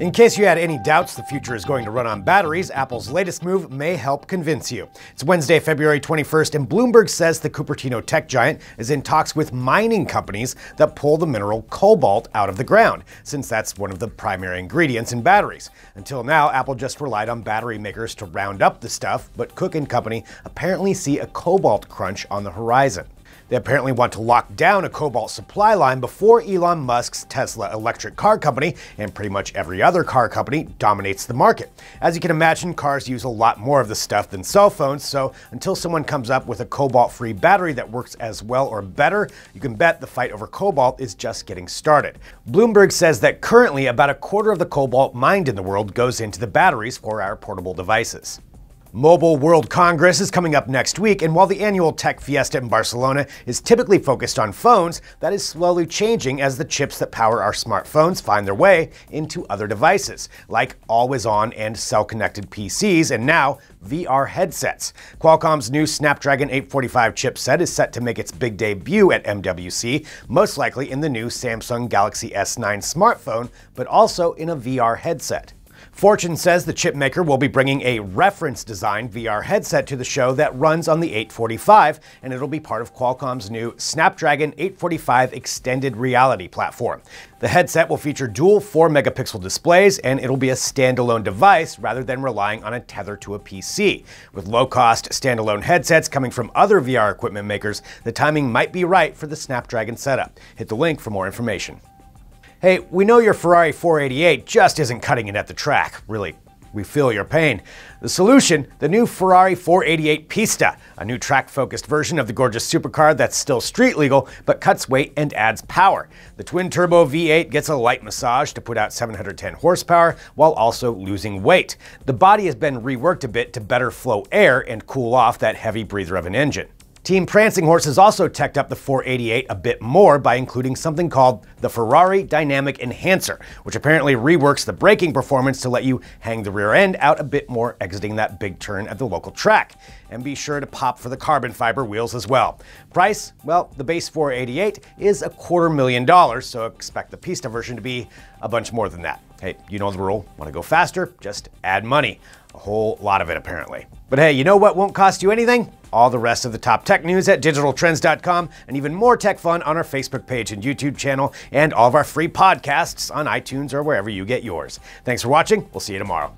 In case you had any doubts the future is going to run on batteries, Apple's latest move may help convince you. It's Wednesday, February 21st, and Bloomberg says the Cupertino tech giant is in talks with mining companies that pull the mineral cobalt out of the ground, since that's one of the primary ingredients in batteries. Until now, Apple just relied on battery makers to round up the stuff, but Cook & Company apparently see a cobalt crunch on the horizon. They apparently want to lock down a cobalt supply line before Elon Musk's Tesla electric car company and pretty much every other car company dominates the market. As you can imagine, cars use a lot more of the stuff than cell phones, so until someone comes up with a cobalt-free battery that works as well or better, you can bet the fight over cobalt is just getting started. Bloomberg says that currently about a quarter of the cobalt mined in the world goes into the batteries for our portable devices. Mobile World Congress is coming up next week, and while the annual tech fiesta in Barcelona is typically focused on phones, that is slowly changing as the chips that power our smartphones find their way into other devices, like always-on and cell-connected PCs, and now VR headsets. Qualcomm's new Snapdragon 845 chipset is set to make its big debut at MWC, most likely in the new Samsung Galaxy S9 smartphone, but also in a VR headset. Fortune says the chipmaker will be bringing a reference-designed VR headset to the show that runs on the 845, and it'll be part of Qualcomm's new Snapdragon 845 extended reality platform. The headset will feature dual 4-megapixel displays, and it'll be a standalone device rather than relying on a tether to a PC. With low-cost standalone headsets coming from other VR equipment makers, the timing might be right for the Snapdragon setup. Hit the link for more information. Hey, we know your Ferrari 488 just isn't cutting it at the track. Really, we feel your pain. The solution, the new Ferrari 488 Pista, a new track-focused version of the gorgeous supercar that's still street legal, but cuts weight and adds power. The twin-turbo V8 gets a light massage to put out 710 horsepower while also losing weight. The body has been reworked a bit to better flow air and cool off that heavy breather of an engine. Team Prancing Horse has also teched up the 488 a bit more by including something called the Ferrari Dynamic Enhancer, which apparently reworks the braking performance to let you hang the rear end out a bit more exiting that big turn at the local track. And be sure to pop for the carbon fiber wheels as well. Price? Well, the base 488 is $250,000, so expect the Pista version to be a bunch more than that. Hey, you know the rule. Want to go faster? Just add money. A whole lot of it, apparently. But hey, you know what won't cost you anything? All the rest of the top tech news at digitaltrends.com, and even more tech fun on our Facebook page and YouTube channel, and all of our free podcasts on iTunes or wherever you get yours. Thanks for watching. We'll see you tomorrow.